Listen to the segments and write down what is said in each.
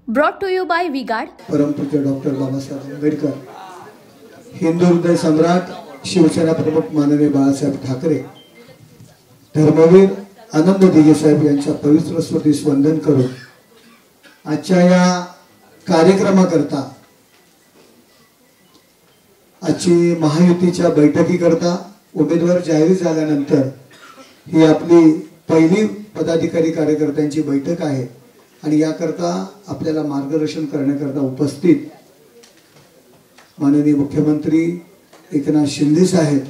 Brought to you by V-Guard. परमपूज्य doctor Babasaheb Ambedkar, Hindu हृदय सम्राट, शिवसेना प्रमुख माननीय बाळासाहेब ठाकरे, धर्मवीर आनंद दिघे साहेब यांच्या पवित्र स्मृतीस वंदन करून आजच्या या कार्यक्रमाकरता, आजची महायुतीच्या बैठकीकरता उमेदवार जाहीर झाल्यानंतर ही आपली पहिली पदाधिकारी कार्यकर्त्यांची बैठक आहे आणि याकरता आपल्याला मार्गदर्शन करण्याकरता उपस्थित माननीय मुख्यमंत्री एकनाथ शिंदे साहेब।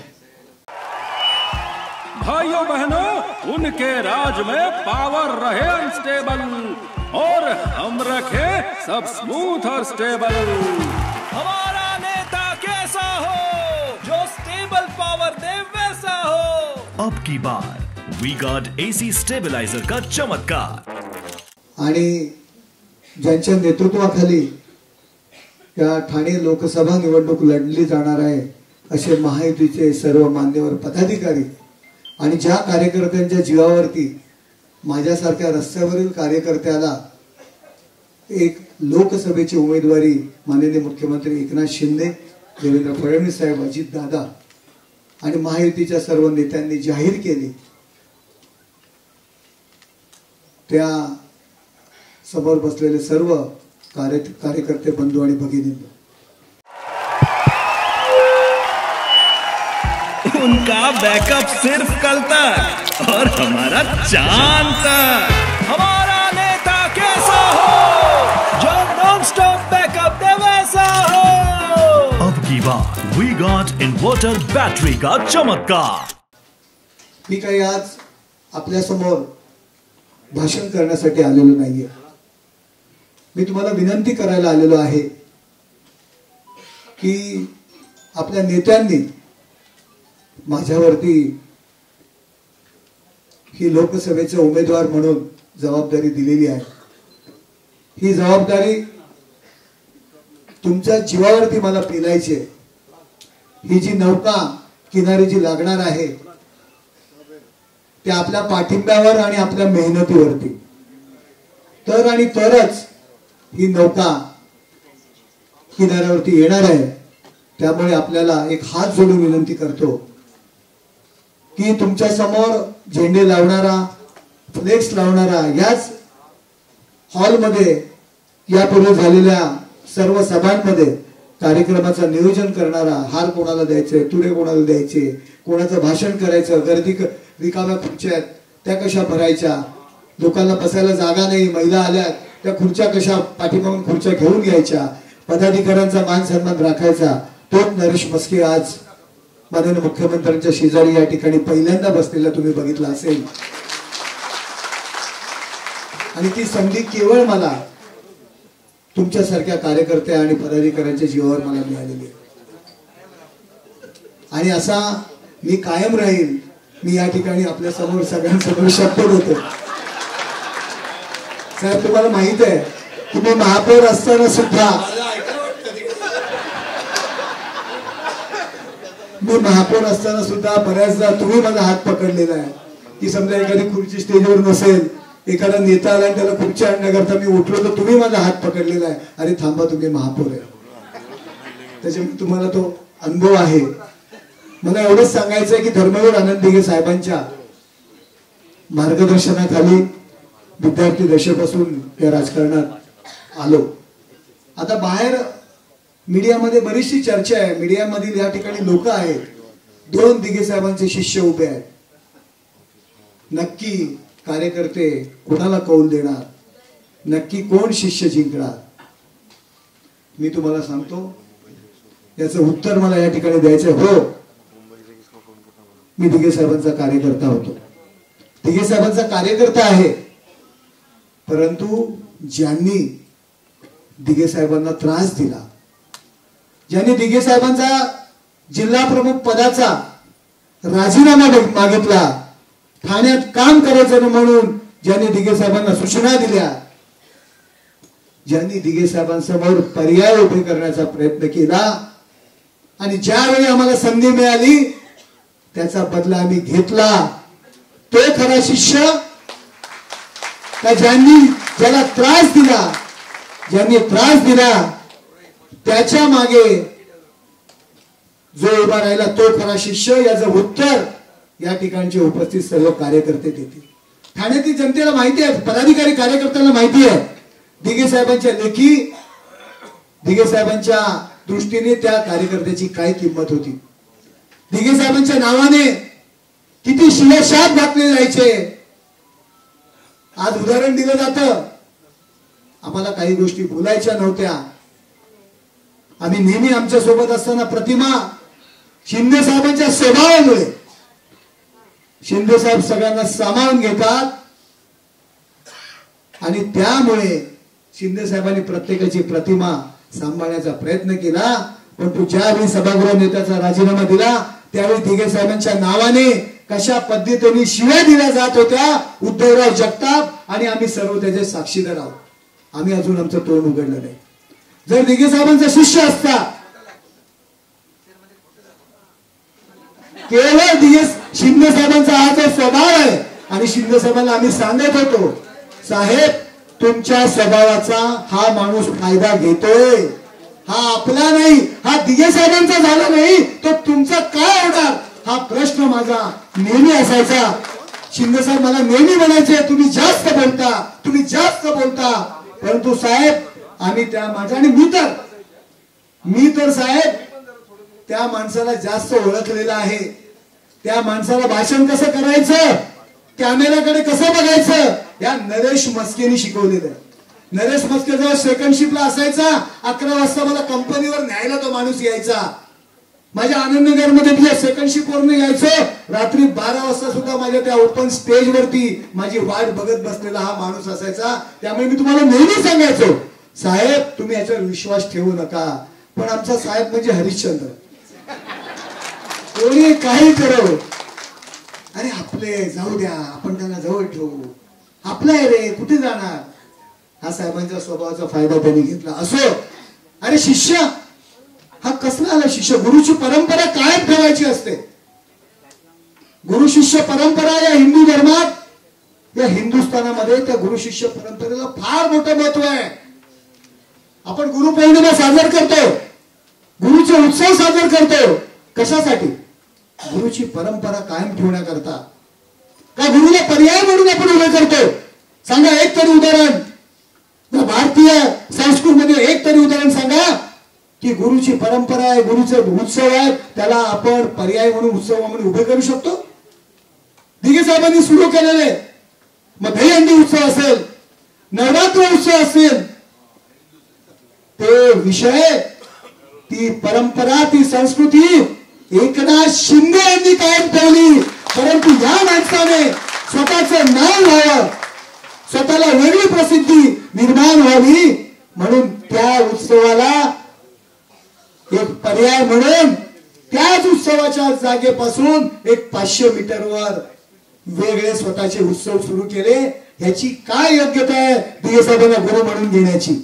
भाइयों बहनों, उनके राज में पावर रहे अनस्टेबल और हम रखे सब स्मूथ और स्टेबल। हमारा नेता कैसा हो जो स्टेबल पावर दे वैसा हो। अब की बार V-Guard AC स्टेबलाइजर का चमत्कार। आणि ज्यांच्या नेतृत्वाखाली या ठाणे लोकसभा निवडणूक लढली जाणार आहे असे महायुतीचे सर्व मान्यवर पदाधिकारी आणि ज्या कार्यकर्त्यांच्या जीवावरती माझ्यासारख्या रस्त्यावरील कार्यकर्त्याला एक लोकसभेची उमेदवारी माननीय मुख्यमंत्री एकनाथ शिंदे, देवेंद्र फडणवीस साहेब, अजित दादा आणि महायुतीच्या सर्व नेत्यांनी जाहीर केली, त्या समोर बसलेले सर्व कार्यकर्ते बंधू आणि भगिनींनो, उनका बैकअप सिर्फ कल तक और हमारा चांद तक। हमारा नेता कैसा हो जो नॉन स्टॉप बैकअप दे वैसा हो। अब की बार V-Guard इन्वर्टर बैटरी का चमत्कार। मी काही आज आपल्या समोर भाषण करण्यासाठी आलेलो नाहीये, मी तुम्हाला विनंती करायला आलेलो आहे की आपल्या नेत्यांनी माझ्यावरती ही लोकसभेचे उमेदवार म्हणून जबाबदारी दिलेली आहे। ही जबाबदारी तुमच्या जीवावरती मला पेलायची आहे। ही जी नौका किनारी जी लागणार आहे ते आपल्या पाठिंब्यावर आणि आपल्या मेहनतीवरती, तर आणि तरच ही नौका किनाऱ्यावरती येणार आहे। त्यामुळे आपल्याला एक हात जोडून विनंती करतो की तुमच्या समोर झेंडे लावणारा, फ्लेक्स लावणारा, याच हॉलमध्ये यापूर्वी झालेल्या सर्व सभांमध्ये कार्यक्रमाचं नियोजन करणारा, हार कोणाला द्यायचे, तुरे कोणाला द्यायचे, कोणाचं भाषण करायचं, गर्दी रिकाम्या खुर्च्या आहेत त्या कशा भरायच्या, लोकांना बसायला जागा नाही, महिला आल्यात त्या खुर्च्या कशा पाठीमागून खुर्च्या घेऊन घ्यायच्या, पदाधिकाऱ्यांचा मान सन्मान राखायचा, तोच नरेश मस्के आज माननीय मुख्यमंत्र्यांच्या शेजारी या ठिकाणी पहिल्यांदा बसलेला तुम्ही बघितला असेल। आणि ती संधी केवळ मला तुमच्यासारख्या कार्यकर्त्या आणि पदाधिकाऱ्यांच्या जीवावर मला मिळालेली आहे आणि असा मी कायम राहील। मी या ठिकाणी आपल्या समोर सगळ्यांसमोर शपथ होतो। साहेब, तुम्हाला माहित आहे की मी महापौर असताना सुद्धा बऱ्याचदा तुम्ही माझा हात पकडलेला आहे की समजा एखादी खुर्ची स्टेजवर नसेल, एखादा नेता आला आणि त्याला खुर्ची आणण्याकरता मी उठलो तर तुम्ही माझा हात पकडलेला आहे, अरे थांबा तुम्ही महापौर आहे। त्याच्यामुळे तुम्हाला तो अनुभव आहे। मला एवढंच सांगायचं आहे की धर्मवीर आनंद दिघे साहेबांच्या मार्गदर्शनाखाली विद्यार्थी दशेपासून या राजकारणात आलो। आता बाहेर मीडियामध्ये बरीचशी चर्चा आहे, मीडियामधील या ठिकाणी लोक आहेत, 2 दिघे साहेबांचे शिष्य उभे आहेत, नक्की कार्यकर्ते कोणाला कौल देणार, नक्की कोण शिष्य जिंकणार? मी तुम्हाला सांगतो याचं उत्तर मला या ठिकाणी द्यायचं। हो, मी दिघे साहेबांचा कार्यकर्ता होतो, दिघे साहेबांचा कार्यकर्ता आहे, परंतु ज्यांनी दिघे साहेबांना त्रास दिला, ज्यांनी दिघे साहेबांचा जिल्हा प्रमुख पदाचा राजीनामा मागितला, ठाण्यात काम करायचं म्हणून ज्यांनी दिघे साहेबांना सूचना दिल्या, ज्यांनी दिघे साहेबांसमोर पर्याय उभे करण्याचा प्रयत्न केला आणि ज्यावेळी आम्हाला संधी मिळाली त्याचा बदला आम्ही घेतला, तो खरा शिष्य का ज्यांनी ज्याला त्रास दिला ज्यांनी त्रास दिला त्याच्या मागे जो उभा राहिला तो खरा शिष्य, याचं उत्तर या ठिकाणचे उपस्थित सर्व कार्यकर्ते देतील. ठाण्यातील जनतेला माहिती आहे, पदाधिकारी कार्यकर्त्यांना माहिती आहे दिघे साहेबांच्या लेखी, दिघे साहेबांच्या दृष्टीने त्या कार्यकर्त्याची काय किंमत होती. दिघे साहेबांच्या नावाने किती शिवशाप घातले जायचे. आज उदाहरण दिलं जातं, आम्हाला काही गोष्टी बोलायच्या नव्हत्या. आम्ही नेहमी आमच्या सोबत असताना प्रतिमा शिंदे साहेबांच्या स्वभावामुळे, शिंदे साहेब सगळ्यांना सामावून घेतात आणि त्यामुळे शिंदे साहेबांनी प्रत्येकाची प्रतिमा सांभाळण्याचा प्रयत्न केला. परंतु ज्यावेळी सभागृह नेत्याचा राजीनामा दिला त्यावेळी दिघे साहेबांच्या नावाने कशा पद्धतीने शिव्या दिल्या जात होत्या उद्धवराव जगताप आणि आम्ही सर्व त्याचे साक्षीदार आहोत. आम्ही अजून आमचं तोंड उघडलं नाही. जर दिघे साहेबांचा शिष्य असता, केवळ दिघे शिंदे साहेबांचा हा जो स्वभाव आहे आणि शिंदे साहेबांना आम्ही सांगत होतो, साहेब तुमच्या स्वभावाचा हा माणूस फायदा घेतोय, हा आपला नाही, हा दिघे साहेबांचा झाला नाही तो तुमचा काय होणार, हा प्रश्न माझा नेहमी असायचा. शिंदे साहेब मला नेहमी म्हणायचे तुम्ही जास्त बोलता, तुम्ही जास्त बोलता. परंतु साहेब आम्ही त्या माणसा, आणि मी तर साहेब त्या माणसाला जास्त ओळखलेला आहे. त्या माणसाला भाषण कसं करायचं, कॅमेऱ्याकडे कसं बघायचं, या नरेश मस्केनी शिकवलेलं आहे. नरेश मस्के जेव्हा सेकंड शिपला असायचा 11 वाजता मला कंपनीवर न्यायला तो माणूस यायचा. माझ्या आनंदनगर मध्ये सेकंड शिप वरून यायचो. रात्री 12 वाजता सुद्धा माझ्या त्या ओपन स्टेज वरती माझी वाट बघत बसलेला हा माणूस असायचा. त्यामुळे मी तुम्हाला नेहमी सांगायचो, साहेब तुम्ही याच्यावर विश्वास ठेवू नका. पण आमचा साहेब म्हणजे हरिश्चंद्र, कोणी काही करो, अरे आपले जाऊ द्या, आपण त्यांना जवळ ठेवू, आपलं आहे रे, कुठे जाणार. हा साहेबांच्या स्वभावाचा फायदा त्यांनी घेतला. असो, अरे शिष्य हा कसला आला शिष्य, गुरुची परंपरा कायम ठेवायची असते. गुरु शिष्य परंपरा या हिंदू धर्मात, या हिंदुस्थानामध्ये त्या गुरु शिष्य परंपरेला फार मोठं महत्व आहे. आपण गुरुपौर्णिमा साजर करतो, गुरुचे उत्सव साजर करतो, कशासाठी, गुरुची परंपरा कायम ठेवण्याकरता. का गुरुला पर्याय म्हणून आपण उभे करतो. सांगा एक तरी उदाहरण, भारतीय संस्कृतीमध्ये एक तरी उदाहरण सांगा की गुरुची परंपरा आहे, गुरुचे उत्सव आहे, त्याला आपण पर्याय म्हणून उत्सव म्हणून उभे करू शकतो. दिघे साहेबांनी सुरू केलेले मग दहीहंडी उत्सव असेल, नवरात्र उत्सव असेल, ते विषय, ती परंपरा, ती संस्कृती एकनाथ शिंदे यांनी कायम ठेवली. परंतु या माणसाने स्वतःचं नाव व्हावं, स्वतःला वेगळी प्रसिद्धी निर्माण व्हावी म्हणून त्या उत्सवाला एक पर्याय म्हणून त्याच उत्सवाच्या जागेपासून एक 500 मीटरवर वेगळे स्वतःचे उत्सव सुरू केले. ह्याची काय योग्यता आहे दिघे साहेबांना गुरु म्हणून घेण्याची.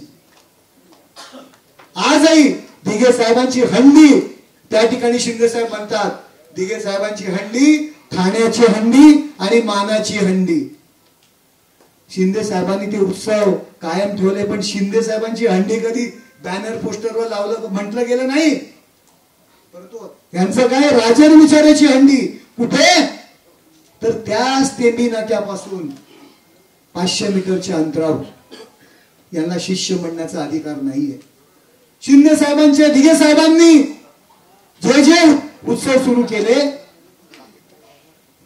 आजही दिघे साहेबांची हंडी, त्या ठिकाणी शिंदे साहेब म्हणतात दिघे साहेबांची हंडी ठाण्याची हंडी आणि मानाची हंडी. शिंदे साहेबांनी ते उत्सव कायम ठेवले, पण शिंदे साहेबांची हंडी कधी बॅनर पोस्टरवर लावलं म्हटलं गेलं नाही. परंतु यांचं काय, राजन विचाराची हंडी कुठे, तर त्याच तेंबी नाक्यापासून 500 मीटरच्या अंतरावर. यांना शिष्य म्हणण्याचा अधिकार नाहीये. शिंदे साहेबांच्या, दिघे साहेबांनी जे जे उत्सव सुरू केले,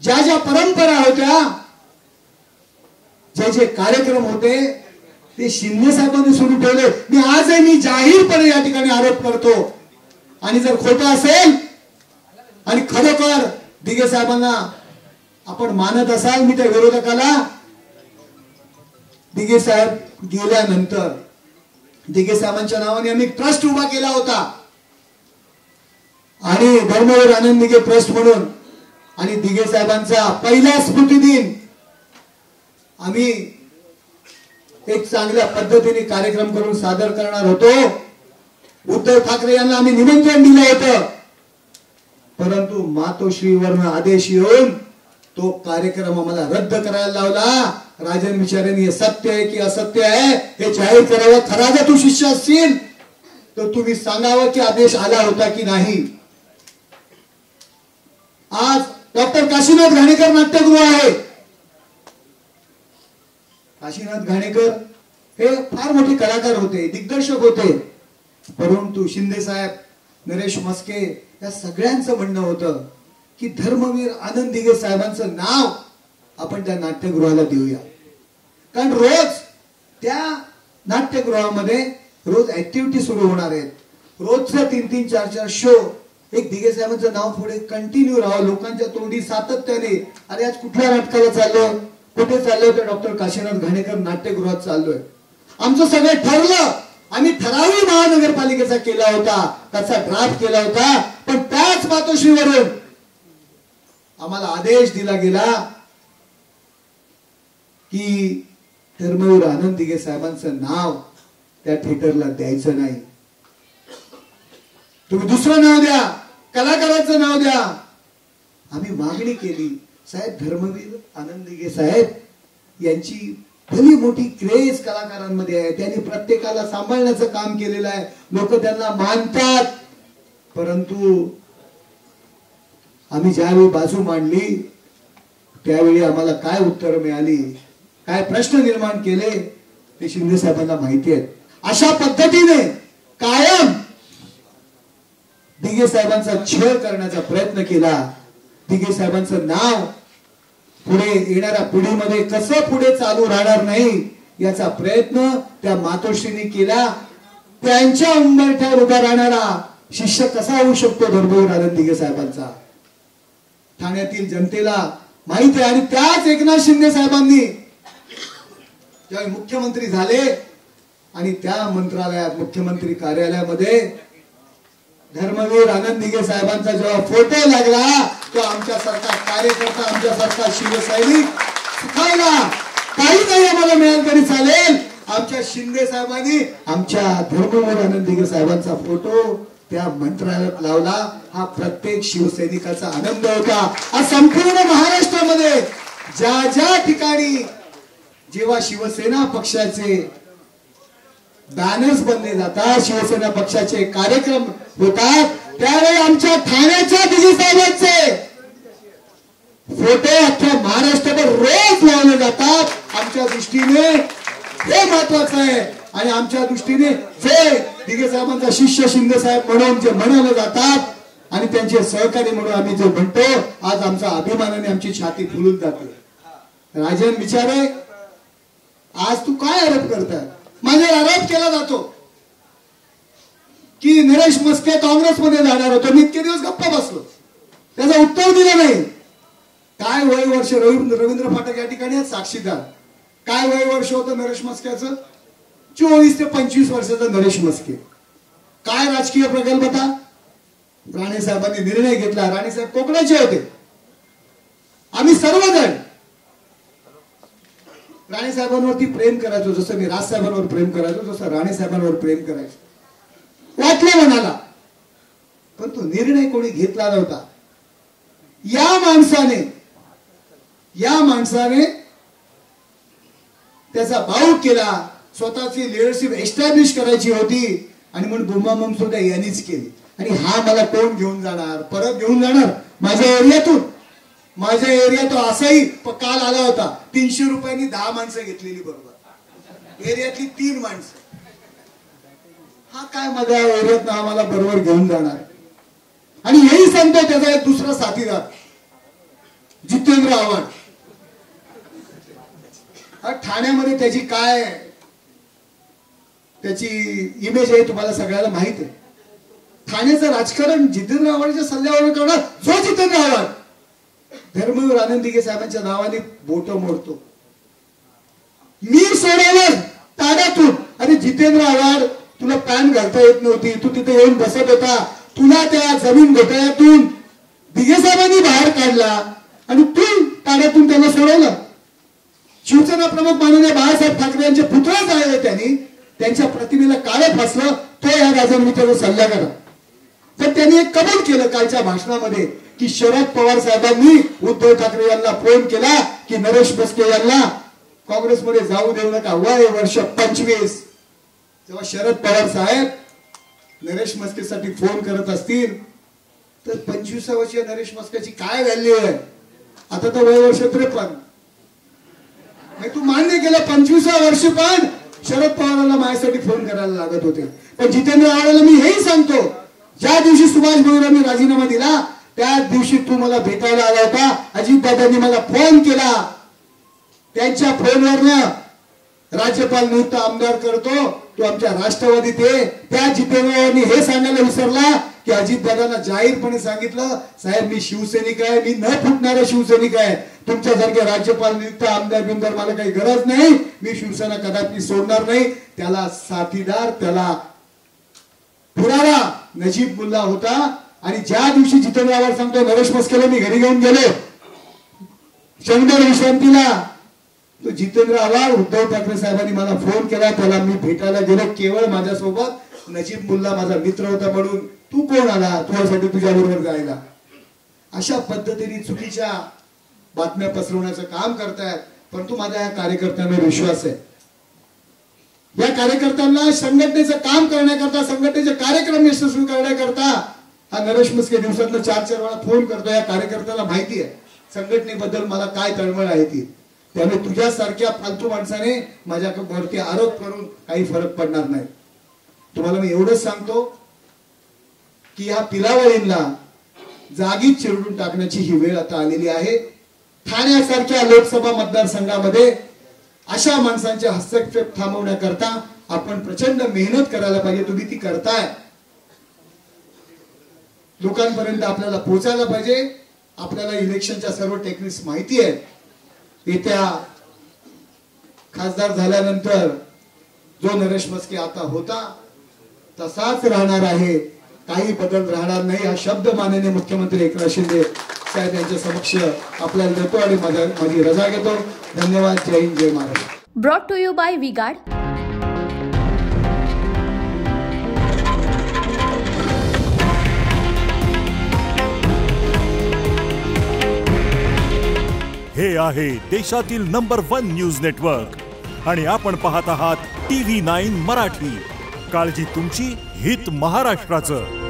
ज्या ज्या परंपरा होत्या, जे जे कार्यक्रम होते, ते शिंदे साहेबांनी सुरू ठेवले. मी आजही जाहीरपणे या ठिकाणी आरोप करतो, आणि जर खोटं असेल आणि खरोखर दिघे साहेबांना आपण मानत असाल, मी त्या विरोधकाला, दिघे साहेब गेल्यानंतर दिघे साहेबांच्या नावाने आम्ही ट्रस्ट उभा केला होता, आणि धर्मवीर आनंद दिघे ट्रस्ट म्हणून. आणि दिघे साहेबांचा पहिला स्मृती दिन आम्ही एक चांगल्या पद्धतीने कार्यक्रम करून सादर करणार होतो. उद्धव ठाकरे यांना आम्ही निमंत्रण दिलं होतं, परंतु मातोश्रीवरनं आदेश येऊन तो कार्यक्रम आम्हाला रद्द करायला लावला. राजन विचारेने हे सत्य आहे की असत्य आहे हे जाहीर करावं. खरा जर तू शिष्य असशील तर तुम्ही सांगावं की आदेश आला होता की नाही. आज डॉक्टर काशीनाथ घाणेकर नाट्यगृह आहे. काशीनाथ घाणेकर हे फार मोठे कलाकार होते, दिग्दर्शक होते, परंतु शिंदे साहेब, नरेश म्हस्के या सगळ्यांचं म्हणणं होतं की धर्मवीर आनंद दिघे साहेबांचं नाव आपण त्या नाट्यगृहाला देऊया. कारण रोज त्या नाट्यगृहामध्ये रोज ऍक्टिव्हिटी सुरू होणार आहेत. रोजचं 3-3, 4-4 शो. एक दिघे साहेबांचं नाव पुढे कंटिन्यू राहावं लोकांच्या तोंडी सातत्याने. अरे आज कुठल्या नाटकाला चाललोय, कुठे चाललोय, तर डॉक्टर काशीनाथ घाणेकर नाट्यगृहात चाललोय. आमचं सगळं ठरलं. आम्ही ठरावी महानगरपालिकेचा केला होता, त्याचा ड्राफ्ट केला होता, पण त्याच मातोश्रीवरून आम्हाला आदेश दिला गेला की धर्मवीर आनंद दिघे साहेबांचं नाव त्या थिएटरला द्यायचं नाही. तुम्ही दुसरं नाव द्या, कलाकाराचं नाव द्या. आम्ही मागणी केली. साहेब, धर्मवीर आनंद दिघे साहेब यांची भली मोठी क्रेज कलाकारांमध्ये आहे. त्यांनी प्रत्येकाला सांभाळण्याचं काम केलेलं आहे. लोक त्यांना मानतात. परंतु आम्ही ज्यावेळी बाजू मांडली त्यावेळी आम्हाला काय उत्तर मिळाली, काय प्रश्न निर्माण केले ते शिंदे साहेबांना माहिती आहे. अशा पद्धतीने कायम दिघे साहेबांचा छळ करण्याचा प्रयत्न केला. दिघे साहेबांचं नाव पुढे येणाऱ्या पिढीमध्ये कसं पुढे चालू राहणार नाही याचा प्रयत्न त्या मातोश्रीने केला. त्यांच्या उंबरठ्यावर उभा राहणारा शिष्य कसा होऊ शकतो धर्मवीर आनंद दिघे साहेबांचा, ठाण्यातील जनतेला माहिती आहे. आणि त्याच एकनाथ शिंदे साहेबांनी ज्यावेळी मुख्यमंत्री झाले आणि त्या मंत्रालयात मुख्यमंत्री कार्यालयामध्ये धर्मवीर आनंद दिघे साहेबांचा जेव्हा फोटो लागला तो आमच्यासारखा कार्यकर्ता, आमच्यासारखा शिवसैनिक सुखावला. काही नाही आम्हाला मिळालं तरी चालेल, आमच्या शिंदे साहेबांनी आमच्या धर्मवीर आनंद दिघे साहेबांचा फोटो त्या मंत्रालयात लावला. हा प्रत्येक शिवसैनिकाचा आनंद होता. आज संपूर्ण महाराष्ट्रामध्ये ज्या ज्या ठिकाणी जेव्हा शिवसेना पक्षाचे बॅनर्स बनले जातात, शिवसेना पक्षाचे कार्यक्रम होतात, त्यावेळी आमच्या ठाण्याच्या दिघे साहेबांचे फोटो अख्ख्या महाराष्ट्रभर रोज लावले जातात. आमच्या दृष्टीने हे महत्वाचं आहे. आणि आमच्या दृष्टीने जे दिघे साहेबांचा शिष्य शिंदे साहेब म्हणून जे म्हणवले जातात आणि त्यांचे सहकारी म्हणून आम्ही जे म्हणतो, आज आमचा अभिमानाने आमची छाती फुलून जाते. राजन विचारे, आज तू काय आरोप करताय? माझ्यावर आरोप केला जातो की नरेश म्हस्के काँग्रेसमध्ये जाणार होतो. मी इतके दिवस गप्पा बसलो, त्याचं उत्तर दिलं नाही. काय वय वर्ष? रवींद्र फाटक या ठिकाणी साक्षीदार. काय वय वर्ष होतं नरेश म्हस्क्याचं? 24 ते 25 वर्षाचा नरेश म्हस्के. काय राजकीय प्रगल्भता? राणे साहेबांनी निर्णय घेतला. राणे साहेब कोकणाचे होते. आम्ही सर्वजण राणे साहेबांवरती प्रेम करायचो, जसं मी राज साहेबांवर प्रेम करायचो, जसं राणे साहेबांवर प्रेम करायचो. वाटलं म्हणाला, पण तो निर्णय कोणी घेतला नव्हता. या माणसाने त्याचा बाऊ केला. स्वतःची लिडरशिप एस्टॅब्लिश करायची होती आणि म्हणून बुमाबुम सुद्धा यांनीच केली. आणि हा मला कोण घेऊन जाणार, परत घेऊन जाणार माझ्या एरियातून. माझ्या एरियात तो असाही काल आला होता, 300 रुपयांनी 10 माणसं घेतलेली बरोबर, एरियातली 3 माणसं. हा काय माझ्या एरियात आम्हाला बरोबर घेऊन जाणार? आणि हेही सांगतो त्याचा एक दुसरा साथीदार जितेंद्र आव्हाड. ठाण्यामध्ये त्याची काय त्याची इमेज आहे तुम्हाला सगळ्याला माहित आहे. ठाण्याचं राजकारण जितेंद्र आव्हाडच्या सल्ल्यावर करणार. जो जितेंद्र आव्हाड धर्मवीर आनंद दिघे साहेबांच्या नावाने बोट मोडतो. मी सोडवलं ताड्यातून. अरे जितेंद्र आव्हाड, तुला पॅन घालता येत नव्हती, तू तिथे येऊन बसत होता, तुला त्या जमीन घोटाळ्यातून दिघे साहेबांनी बाहेर काढला आणि तू ताड्यातून त्यांना सोडवलं. शिवसेना प्रमुख माननीय बाळासाहेब ठाकरे यांचे पुतळे जाळले त्यांनी, त्यांच्या प्रतिमेला काळं फासलं. तो या राजनीतीचा सल्लागार. तर त्यांनी एक कबूल केलं कालच्या भाषणामध्ये की शरद पवार साहेबांनी उद्धव ठाकरे यांना फोन केला की नरेश म्हस्के यांना काँग्रेसमध्ये जाऊ देऊ नका. वय वर्ष 25. जेव्हा शरद पवार साहेब नरेश म्हस्केसाठी फोन करत असतील तर 25व्या वर्षीय नरेश म्हस्केची काय व्हॅल्यू आहे? आता तर वय वर्ष 53. तू मान्य केलं 25व्या वर्षी पण शरद पवारांना माझ्यासाठी फोन करायला लागत होते. पण जितेंद्र आव्हाडला मी हेही सांगतो, ज्या दिवशी सुभाष भाऊंनी राजीनामा दिला त्या दिवशी तू मला भेटायला आला होता. अजितदादांनी मला फोन केला. त्यांच्या फोनवरनं राज्यपाल नियुक्त आमदार करतो, तू आमच्या राष्ट्रवादीत ये. त्या जितेंद्रनी हे सांगायला विसरला की अजितदादांना जाहीरपणे सांगितलं, साहेब मी शिवसैनिक आहे, मी न फुटणारा शिवसैनिक आहे. तुमच्यासारखे राज्यपाल नियुक्त आमदार बिमदार मला काही गरज नाही. मी शिवसेना कदापि सोडणार नाही. त्याला साथीदार, त्याला पुरावा नजीब मुल्ला होता. आणि ज्या दिवशी जितेंद्र आव्हाड सांगतो नरेश म्हस्केला मी घरी घेऊन गेलो शनिवार विश्रांतीला, तो जितेंद्र आव्हाड उद्धव ठाकरे साहेबांनी मला फोन केला, त्याला मी भेटायला गेलो. केवळ माझ्यासोबत नजीब मुल्ला माझा मित्र होता म्हणून. तू कोण आला तुझ्यासाठी तुझ्या बरोबर जायला? अशा पद्धतीने चुकीच्या बातम्या पसरवण्याचं काम करतायत. परंतु माझ्या या कार्यकर्त्यांवर विश्वास आहे. या कार्यकर्त्यांना संघटनेचं काम करण्याकरता, संघटनेचे कार्यक्रम यशस्वी करण्याकरता हा नरेश म्हस्के दिवसातनं 4-4 वेळा फोन करतो. या कार्यकर्त्याला माहिती आहे संघटनेबद्दल मला काय तळमळ आहे ती. त्यामुळे तुझ्यासारख्या फालतू माणसाने माझ्यावरती आरोप करून काही फरक पडणार नाही. तुम्हाला मी एवढंच सांगतो की या पिलावळींना जागीच चिरडून टाकण्याची ही वेळ आता आलेली आहे. ठाण्यासारख्या लोकसभा मतदारसंघामध्ये अशा माणसांचे हस्तक्षेप थांबवण्याकरता आपण प्रचंड मेहनत करायला पाहिजे. तुम्ही ती करताय. लोकांपर्यंत आपल्याला पोहोचायला पाहिजे. आपल्याला इलेक्शनच्या सर्व टेक्निक्स माहिती आहेत. येत्या खासदार झाल्यानंतर जो नरेश म्हस्के आता होता तसाच राहणार आहे. काही बदल राहणार नाही. हा शब्द माननीय मुख्यमंत्री एकनाथ शिंदे साहेब यांच्या समक्ष आपल्याला देतो आणि माझी रजा घेतो. धन्यवाद. जय हिंद, जय Maharashtra. Brought to you by V Guard. हे आहे देशातील नंबर 1 न्यूज नेटवर्क आणि आपण पाहत आहात TV9 मराठी. काळजी तुमची, हित महाराष्ट्राचं.